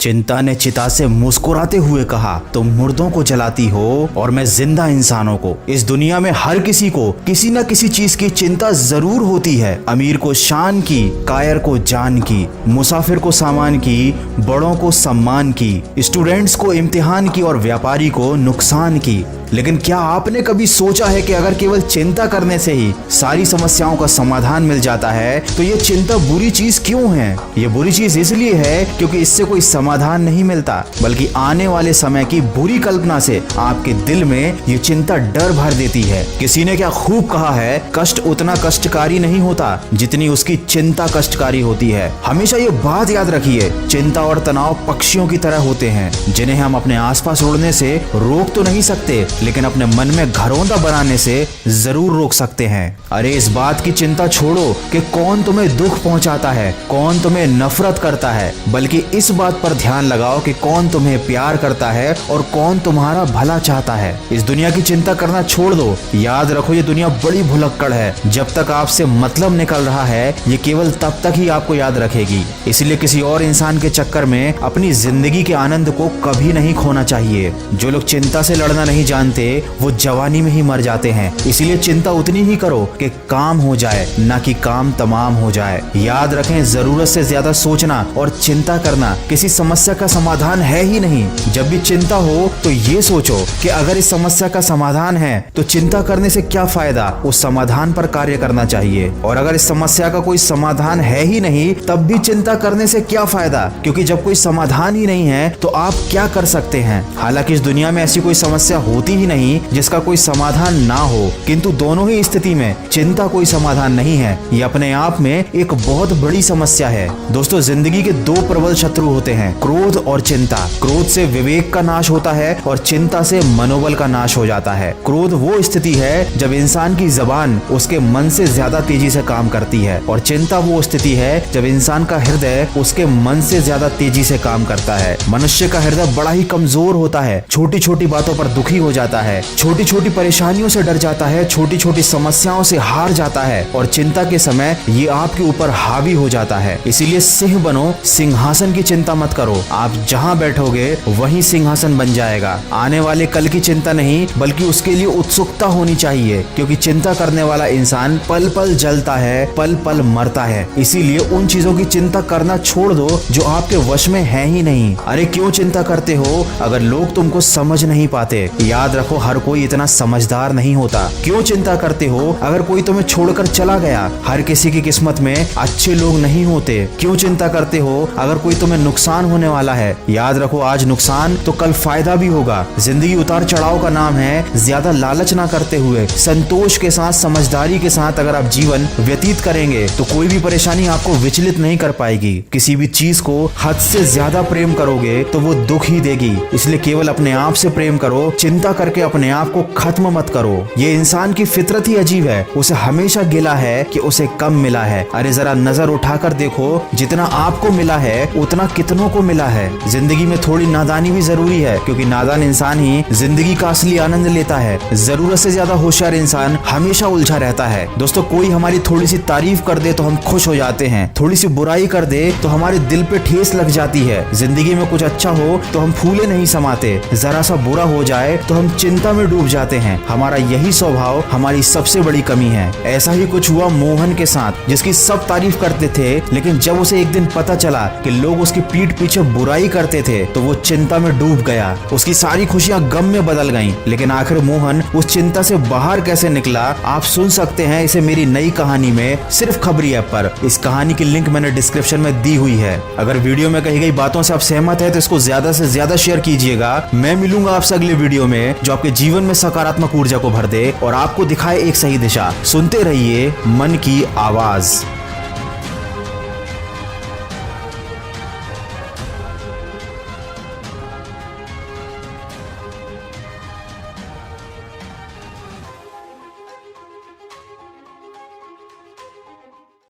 चिंता ने चिता से मुस्कुराते हुए कहा, तुम मुर्दों को जलाती हो और मैं जिंदा इंसानों को। इस दुनिया में हर किसी को किसी न किसी चीज की चिंता जरूर होती है। अमीर को शान की, कायर को जान की, मुसाफिर को सामान की, बड़ों को सम्मान की, स्टूडेंट्स को इम्तिहान की और व्यापारी को नुकसान की। लेकिन क्या आपने कभी सोचा है कि अगर केवल चिंता करने से ही सारी समस्याओं का समाधान मिल जाता है तो ये चिंता बुरी चीज क्यों है? ये बुरी चीज इसलिए है क्योंकि इससे कोई समाधान नहीं मिलता, बल्कि आने वाले समय की बुरी कल्पना से आपके दिल में ये चिंता डर भर देती है। किसी ने क्या खूब कहा है, कष्ट उतना कष्टकारी नहीं होता जितनी उसकी चिंता कष्टकारी होती है। हमेशा ये बात याद रखिए, चिंता और तनाव पक्षियों की तरह होते हैं जिन्हें हम अपने आसपास उड़ने से रोक तो नहीं सकते, लेकिन अपने मन में घरौंदा बनाने से जरूर रोक सकते हैं। अरे इस बात की चिंता छोड़ो कि कौन तुम्हें दुख पहुंचाता है, कौन तुम्हें नफरत करता है, बल्कि इस बात पर ध्यान लगाओ कि कौन तुम्हें प्यार करता है और कौन तुम्हारा भला चाहता है। इस दुनिया की चिंता करना छोड़ दो। याद रखो ये दुनिया बड़ी भुलक्कड़ है। जब तक आपसे मतलब निकल रहा है ये केवल तब तक ही आपको याद रखेगी। इसलिए किसी और इंसान के चक्कर में अपनी जिंदगी के आनंद को कभी नहीं खोना चाहिए। जो लोग चिंता से लड़ना नहीं जानते वो जवानी में ही मर जाते हैं। इसीलिए चिंता उतनी ही करो कि काम हो जाए, ना कि काम तमाम हो जाए। याद रखें, जरूरत से ज्यादा सोचना और चिंता करना किसी समस्या का समाधान है ही नहीं। जब भी चिंता हो तो ये सोचो कि अगर इस समस्या का समाधान है तो चिंता करने से क्या फायदा, उस समाधान पर कार्य करना चाहिए। और अगर इस समस्या का कोई समाधान है ही नहीं तब भी चिंता करने से क्या फायदा, क्योंकि जब कोई समाधान ही नहीं है तो आप क्या कर सकते हैं। हालांकि इस दुनिया में ऐसी कोई समस्या होती ही नहीं जिसका कोई समाधान ना हो, किंतु दोनों ही स्थिति में चिंता कोई समाधान नहीं है। ये अपने आप में एक बहुत बड़ी समस्या है। दोस्तों, जिंदगी के दो प्रबल शत्रु होते हैं, क्रोध और चिंता। क्रोध से विवेक का नाश होता है और चिंता से मनोबल का नाश हो जाता है। क्रोध वो स्थिति है जब इंसान की जबान उसके मन से ज्यादा तेजी से काम करती है, और चिंता वो स्थिति है जब इंसान का हृदय उसके मन से ज्यादा तेजी से काम करता है। मनुष्य का हृदय बड़ा ही कमजोर होता है, छोटी छोटी बातों पर दुखी हो जाता है, छोटी छोटी परेशानियों से डर जाता है, छोटी छोटी समस्याओं से हार जाता है, और चिंता के समय ये आपके ऊपर हावी हो जाता है। इसीलिए सिंह बनो, सिंहासन की चिंता मत करो। आप जहां बैठोगे वहीं सिंहासन बन जाएगा। आने वाले कल की चिंता नहीं बल्कि उसके लिए उत्सुकता होनी चाहिए, क्योंकि चिंता करने वाला इंसान पल पल जलता है, पल पल मरता है। इसीलिए उन चीजों की चिंता करना छोड़ दो जो आपके वश में है ही नहीं। अरे क्यों चिंता करते हो अगर लोग तुमको समझ नहीं पाते? याद रखो, हर कोई इतना समझदार नहीं होता। क्यों चिंता करते हो अगर कोई तुम्हें छोड़कर चला गया? हर किसी की किस्मत में अच्छे लोग नहीं होते। क्यों चिंता करते हो अगर कोई तुम्हें नुकसान होने वाला है? याद रखो, आज नुकसान तो कल फायदा भी होगा। जिंदगी उतार चढ़ाव का नाम है। ज्यादा लालच ना करते हुए संतोष के साथ, समझदारी के साथ अगर आप जीवन व्यतीत करेंगे तो कोई भी परेशानी आपको विचलित नहीं कर पाएगी। किसी भी चीज को हद से ज्यादा प्रेम करोगे तो वो दुख ही देगी। इसलिए केवल अपने आप से प्रेम करो, चिंता करके अपने आप को खत्म मत करो। ये इंसान की फितरत ही अजीब है, उसे हमेशा गिला है कि उसे कम मिला है। अरे जरा नजर उठाकर देखो, जितना आपको मिला है उतना कितनों को मिला है। जिंदगी में थोड़ी नादानी भी जरूरी है, क्योंकि नादान इंसान ही जिंदगी का असली आनंद लेता है। जरूरत से ज्यादा होशियार इंसान हमेशा उलझा रहता है। दोस्तों, कोई हमारी थोड़ी सी तारीफ कर दे तो हम खुश हो जाते हैं, थोड़ी सी बुराई कर दे तो हमारे दिल पे ठेस लग जाती है। जिंदगी में कुछ अच्छा हो तो हम फूले नहीं समाते, जरा सा बुरा हो जाए तो हम चिंता में डूब जाते हैं। हमारा यही स्वभाव हमारी सबसे बड़ी कमी है। ऐसा ही कुछ हुआ मोहन के साथ, जिसकी सब तारीफ करते थे, लेकिन जब उसे एक दिन पता चला कि लोग उसकी पीठ पीछे बुराई करते थे तो वो चिंता में डूब गया। उसकी सारी खुशियां गम में बदल गईं। लेकिन आखिर मोहन उस चिंता से बाहर कैसे निकला, आप सुन सकते हैं इसे मेरी नई कहानी में, सिर्फ खबरी ऐप पर। इस कहानी की लिंक मैंने डिस्क्रिप्शन में दी हुई है। अगर वीडियो में कही गई बातों से आप सहमत है तो इसको ज्यादा से ज्यादा शेयर कीजिएगा। मैं मिलूंगा आपसे अगले वीडियो में जो आपके जीवन में सकारात्मक ऊर्जा को भर दे और आपको दिखाए एक सही दिशा। सुनते रहिए मन की आवाज।